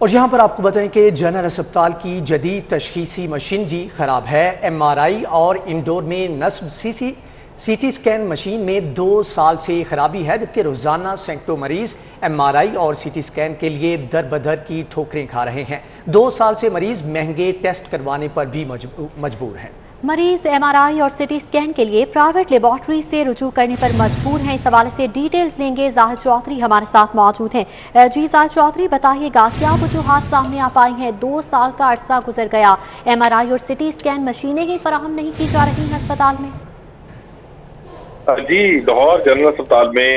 اور یہاں پر آپ کو بتائیں کہ جنرل اسپتال کی جدید تشخیصی مشینری خراب ہے۔ MRI اور انڈور میں نصب سی ٹی اسکین مشین میں 2 سال سے خرابی ہے، جبکہ روزانہ سینکڑوں مریض MRI اور سی ٹی اسکین کے لیے در بدر کی ٹھوکریں کھا رہے ہیں۔ 2 سال سے مریض مہنگے ٹیسٹ کروانے پر بھی مجبور ہیں۔ مریض MRI اور سی ٹی اسکین کے لیے پرائیویٹ لیبارٹری سے رجوع کرنے پر مجبور ہیں۔ اس حوالے سے ڈیٹیلز لیں گے، زاہد چودھری ہمارے ساتھ موجود ہیں۔ جی زاہد چودھری، بتائیے گا کیا وجوہات سامنے آ پائی ہیں؟ 2 سال کا عرصہ گزر گیا، MRI اور سی ٹی اسکین مشینیں ہی فراہم نہیں کی جا رہی ہیں اسپتال میں؟ جی، لاہور جنرل اسپتال میں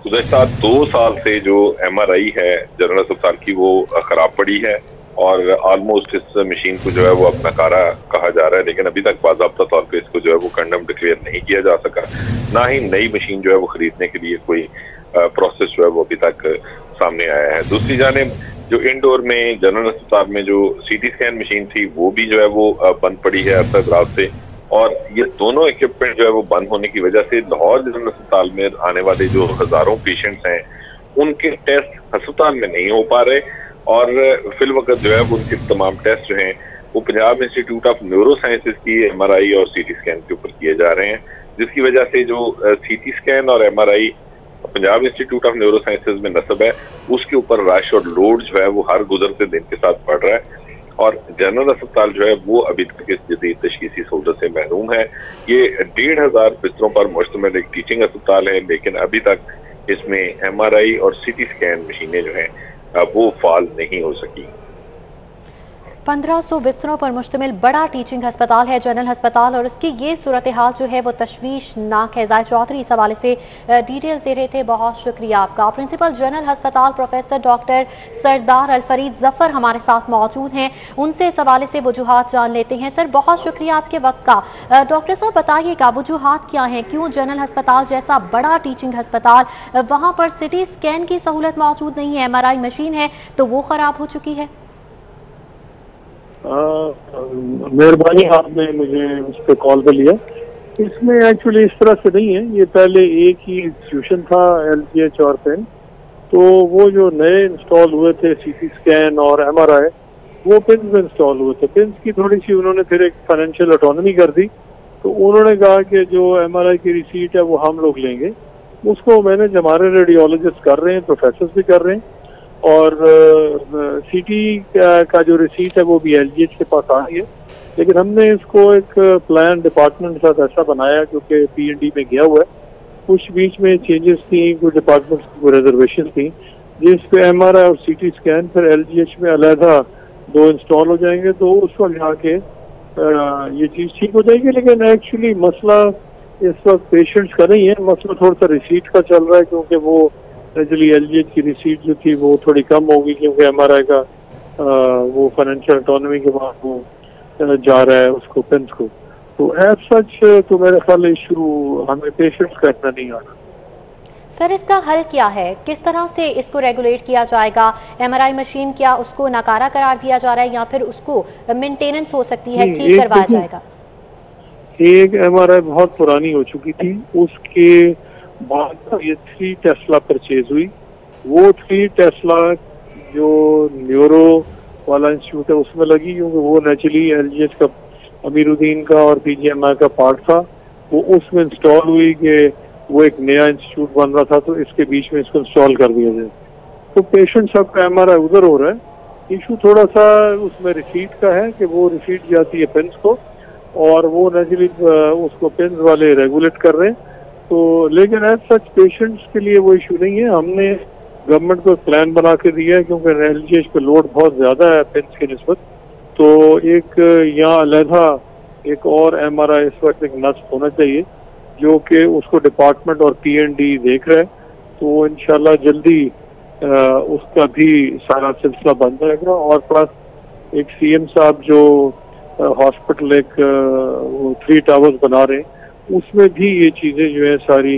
گزشتہ 2 سال سے جو MRI ہے جنرل اسپتال کی وہ خراب پڑی ہے، اور آلموسٹ اس مشین کو جو ہے وہ اب نکارا کہا جا رہا ہے، لیکن ابھی تک باضابطہ طور پہ اس کو جو ہے وہ کنڈم ڈکلیئر نہیں کیا جا سکا، نہ ہی نئی مشین جو ہے وہ خریدنے کے لیے کوئی پروسیس جو ہے وہ ابھی تک سامنے آیا ہے۔ دوسری جانب جو انڈور میں جنرل اسپتال میں جو سی ٹی اسکین مشین تھی وہ بھی جو ہے وہ بند پڑی ہے عرصہ دراز سے، اور یہ دونوں اکوپمنٹ جو ہے وہ بند ہونے کی وجہ سے لاہور جنرل اسپتال میں آنے والے جو ہزاروں پیشنٹس ہیں ان کے ٹیسٹ ہسپتال میں نہیں ہو پا رہے، اور فی الوقت جو ہے وہ ان کے تمام ٹیسٹ جو ہیں وہ Punjab institute of neuro sciences کی MRI اور سی ٹی اسکین کے اوپر کیے جا رہے ہیں، جس کی وجہ سے جو سی ٹی اسکین اور MRI Punjab institute of neuro sciences میں نصب ہے اس کے اوپر رش اور لوڈ جو ہے وہ ہر گزرتے دن کے ساتھ بڑھ رہا ہے، اور جنرل اسپتال جو ہے وہ ابھی تک اس جدید تشخیصی سہولت سے محروم ہے۔ یہ 1500 بستروں پر مشتمل ایک ٹیچنگ اسپتال ہے، لیکن ابھی تک اس میں MRI اور سی ٹی اسکین مشینیں جو ہیں وہ فعال نہیں ہو سکی۔ 1500 بستروں پر مشتمل بڑا ٹیچنگ ہسپتال ہے جنرل ہسپتال، اور اس کی یہ صورتحال جو ہے وہ تشویشناک ہے۔ زاہد چودھری اس حوالے سے ڈیٹیلز دے رہے تھے، بہت شکریہ آپ کا۔ پرنسپل جنرل ہسپتال پروفیسر ڈاکٹر سردار الفرید ظفر ہمارے ساتھ موجود ہیں، ان سے اس حوالے سے وجوہات جان لیتے ہیں۔ سر، بہت شکریہ آپ کے وقت کا۔ ڈاکٹر صاحب، بتائیے گا وجوہات کیا ہیں؟ کیوں جنرل ہسپتال جیسا بڑا ٹیچنگ ہسپتال وہاں پر سی ٹی اسکین کی سہولت موجود نہیں ہے، MRI مشین ہے تو وہ خراب ہو چکی ہے؟ مہربانی، آپ نے مجھے اس پہ کال پہ لیا۔ اس میں ایکچولی اس طرح سے نہیں ہے، یہ پہلے ایک ہی انسٹیٹیوشن تھا LGH اور پین، تو وہ جو نئے انسٹال ہوئے تھے سی ٹی اسکین اور MRI وہ پنز میں انسٹال ہوئے تھے۔ پنز کی تھوڑی سی انہوں نے پھر ایک فائنینشیل اٹانومی کر دی، تو انہوں نے کہا کہ جو MRI کی ریسیٹ ہے وہ ہم لوگ لیں گے۔ اس کو مینیج ہمارے ریڈیولوجسٹ کر رہے ہیں، پروفیسرز بھی کر رہے ہیں، اور سی ٹی کا جو ریسیٹ ہے وہ بھی LGH کے پاس آ رہی ہے، لیکن ہم نے اس کو ایک پلان ڈپارٹمنٹ کے ساتھ ایسا بنایا کیونکہ P&D میں گیا ہوا ہے، کچھ بیچ میں چینجز تھیں، کچھ ڈپارٹمنٹس کی کوئی ریزرویشن تھیں، جس پہ MRI اور سی ٹی اسکین پھر LGH میں علیحدہ 2 انسٹال ہو جائیں گے، تو اس وقت جا کے یہ چیز ٹھیک ہو جائے گی۔ لیکن ایکچولی مسئلہ اس وقت پیشنٹس کا نہیں ہے، مسئلہ تھوڑا سا ریسیٹ کا چل رہا ہے، کیونکہ وہ ایکچولی LGH کی ریسیٹ جو تھی وہ تھوڑی کم ہوگی، کیونکہ MRI کا وہ فائنینشیل اٹانومی کے بعد وہ جا رہا ہے اس کو پنس کو، تو ایز سچ تو میرے خیال ایشو ہمیں پیشنٹس کا اتنا نہیں آنا۔ سر، اس کا حل کیا ہے؟ کس طرح سے اس کو ریگولیٹ کیا جائے گا؟ MRI مشین کیا اس کو ناکارہ قرار دیا جا رہا ہے، یا پھر اس کو مینٹیننس ہو سکتی ہے، ٹھیک کروایا جائے گا؟ ایک MRI بہت پرانی ہو چکی تھی، اس کے بعد یہ 3 ٹیسلا پرچیز ہوئی، وہ 3 ٹیسلا جو نیورو والا انسٹیٹیوٹ ہے اس میں لگی، کیونکہ وہ نیچرلی LGH کا امیر الدین کا اور PGMI کا پارٹ تھا، وہ اس میں انسٹال ہوئی کہ وہ ایک نیا انسٹیٹیوٹ بن رہا تھا، تو اس کے بیچ میں اس کو انسٹال کر دیا جائے، تو پیشنٹ سب کا MRI ادھر ہو رہا ہے۔ ایشو تھوڑا سا اس میں ریسیٹ کا ہے کہ وہ ریسیٹ جاتی ہے پنس کو، اور وہ نیچرلی اس کو پنس والے ریگولیٹ کر رہے ہیں، تو لیکن ایز سچ پیشنٹس کے لیے وہ ایشو نہیں ہے۔ ہم نے گورنمنٹ کو پلان بنا کے دیا ہے، کیونکہ LGH پہ لوڈ بہت زیادہ ہے پنس کی نسبت، تو ایک یہاں علیحدہ ایک اور MRI اس وقت ایک نصب ہونا چاہیے، جو کہ اس کو ڈپارٹمنٹ اور P&D دیکھ رہے ہیں، تو انشاءاللہ جلدی اس کا بھی سارا سلسلہ بن جائے گا۔ اور پلس ایک CM صاحب جو ہاسپٹل ایک 3 ٹاورز بنا رہے ہیں، اس میں بھی یہ چیزیں جو ہے ساری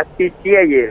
SP CIA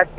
SP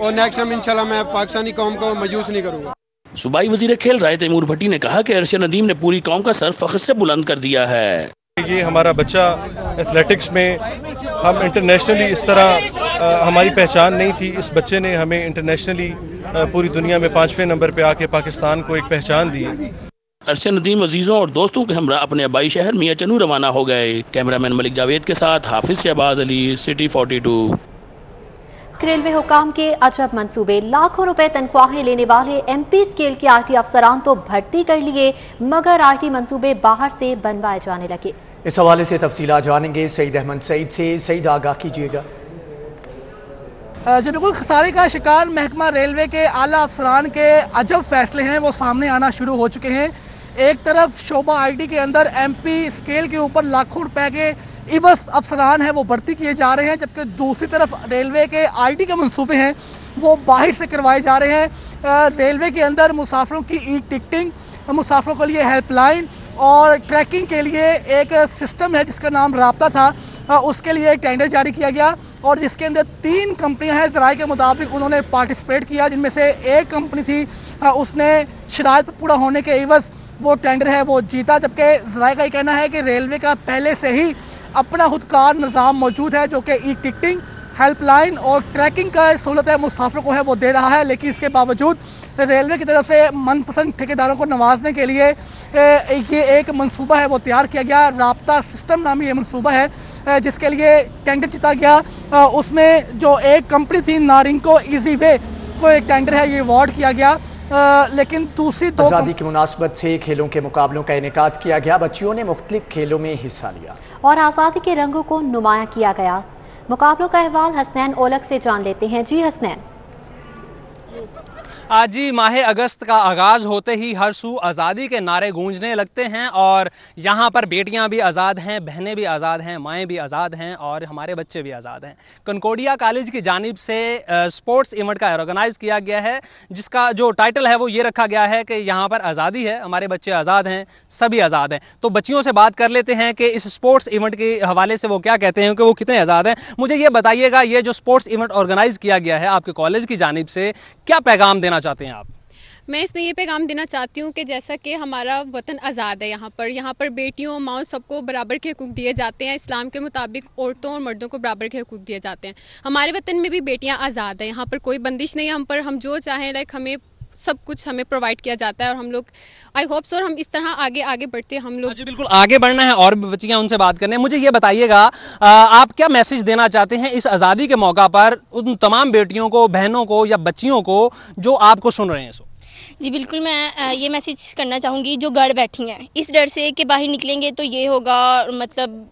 اور نیکسٹ ٹائم انشاءاللہ میں پاکستانی قوم کو مایوس نہیں کروں گا۔ صوبائی وزیر کھیل رائے تیمور بھٹی نے کہا کہ ارشد ندیم نے پوری قوم کا سر فخر سے بلند کر دیا ہے۔ یہ ہمارا بچہ ایتھلیٹکس میں ہم انٹرنیشنلی اس طرح ہماری پہچان نہیں تھی، اس بچے نے ہمیں انٹرنیشنلی پوری دنیا میں 5ویں نمبر پہ آ کے پاکستان کو ایک پہچان دی۔ ارشد ندیم عزیزوں اور دوستوں کے ہمراہ اپنے آبائی شہر میاں چنو روانہ ہو گئے۔ کیمرامین ملک جاوید کے ساتھ حافظ شہباز علی، سٹی 42۔ ریلوے حکام کے عجب منصوبے، لاکھوں روپے تنخواہیں لینے والے ایم پی اسکیل کے آئی ٹی افسران تو بھرتی کر لیے، مگر آئی ٹی منصوبے باہر سے بنوائے جانے لگے۔ اس حوالے سے تفصیلات جانیں گے سعید احمد سعید سے۔ سعید آگاہ کیجیے گا۔ جو بالکل خسارے کا شکار محکمہ ریلوے کے اعلیٰ افسران کے عجب فیصلے ہیں وہ سامنے آنا شروع ہو چکے ہیں۔ ایک طرف شعبہ آئی ٹی کے اندر ایم پی اسکیل کے اوپر لاکھوں روپے کے عوض افسران ہیں وہ بھرتی کیے جا رہے ہیں، جبکہ دوسری طرف ریلوے کے آئی ٹی کے منصوبے ہیں وہ باہر سے کروائے جا رہے ہیں۔ ریلوے کے اندر مسافروں کی ای ٹکٹنگ، مسافروں کے لیے ہیلپ لائن اور ٹریکنگ کے لیے ایک سسٹم ہے جس کا نام رابطہ تھا، اس کے لیے ایک ٹینڈر جاری کیا گیا اور جس کے اندر 3 کمپنیاں ہیں، ذرائع کے مطابق انہوں نے پارٹیسپیٹ کیا، جن میں سے ایک کمپنی تھی اس نے شرائط پر پورا ہونے کے عوض وہ ٹینڈر ہے وہ جیتا، جبکہ ذرائع کا یہ کہنا ہے کہ ریلوے کا پہلے سے ہی اپنا خودکار نظام موجود ہے جو کہ ای ٹکٹنگ، ہیلپ لائن اور ٹریکنگ کا سہولت ہے مسافروں کو ہے وہ دے رہا ہے، لیکن اس کے باوجود ریلوے کی طرف سے من پسند ٹھیکیداروں کو نوازنے کے لیے یہ ایک منصوبہ ہے وہ تیار کیا گیا۔ رابطہ سسٹم نامی یہ منصوبہ ہے جس کے لیے ٹینڈر جیتا گیا۔ اس میں جو ایک کمپنی تھی نارنکو ایزی وے کو ایک ٹینڈر ہے یہ ایوارڈ کیا گیا، لیکن دوسری 2 آزادی کی مناسبت سے کھیلوں کے مقابلوں کا انعقاد کیا گیا۔ بچیوں نے مختلف کھیلوں میں حصہ لیا اور آزادی کے رنگوں کو نمایاں کیا گیا۔ مقابلوں کا احوال حسنین اولک سے جان لیتے ہیں۔ جی حسنین۔ آج ہی ماہ اگست کا آغاز ہوتے ہی ہر سو آزادی کے نعرے گونجنے لگتے ہیں اور یہاں پر بیٹیاں بھی آزاد ہیں، بہنیں بھی آزاد ہیں، مائیں بھی آزاد ہیں اور ہمارے بچے بھی آزاد ہیں۔ کنکوڈیا کالج کی جانب سے سپورٹس ایونٹ کا آرگنائز کیا گیا ہے جس کا جو ٹائٹل ہے وہ یہ رکھا گیا ہے کہ یہاں پر آزادی ہے، ہمارے بچے آزاد ہیں، سبھی آزاد ہیں۔ تو بچیوں سے بات کر لیتے ہیں کہ اس سپورٹس ایونٹ کے حوالے سے وہ کیا کہتے ہیں کہ وہ کتنے آزاد ہیں۔ مجھے یہ بتائیے گا یہ جو سپورٹس ایونٹ آرگنائز کیا گیا ہے آپ کے کالج کی جانب سے، کیا پیغام دینا چاہتے ہیں آپ؟ میں اس میں یہ پیغام دینا چاہتی ہوں کہ جیسا کہ ہمارا وطن آزاد ہے، یہاں پر بیٹیوں ماؤں سب کو برابر کے حقوق دیے جاتے ہیں، اسلام کے مطابق عورتوں اور مردوں کو برابر کے حقوق دیے جاتے ہیں۔ ہمارے وطن میں بھی بیٹیاں آزاد ہیں، یہاں پر کوئی بندش نہیں ہے، ہم جو چاہیں ہمیں سب کچھ ہمیں پرووائڈ کیا جاتا ہے اور ہم لوگ آئی ہوپ سو ہم اس طرح آگے بڑھتے ہیں۔ ہم لوگ جی بالکل آگے بڑھنا ہے اور بھی بچیاں ان سے بات کرنے ہیں۔ مجھے یہ بتائیے گا آپ کیا میسج دینا چاہتے ہیں اس آزادی کے موقع پر ان تمام بیٹیوں کو، بہنوں کو یا بچیوں کو جو آپ کو سن رہے ہیں؟ جی بالکل میں یہ میسیج کرنا چاہوں گی جو گھر بیٹھی ہیں اس ڈر سے کہ باہر نکلیں گے تو یہ ہوگا، مطلب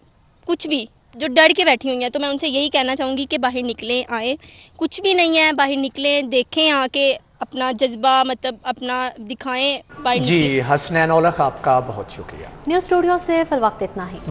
کچھ بھی جو ڈر کے بیٹھی ہوئی ہیں، تو میں ان سے یہی کہنا چاہوں گی کہ باہر نکلیں، آئیں، کچھ بھی نہیں ہے، باہر نکلیں، دیکھیں آ کے اپنا جذبہ مطلب اپنا دکھائیں۔ جی حسنین اولک آپ کا بہت شکریہ۔ نیوز اسٹوڈیو سے فی الوقت اتنا ہی۔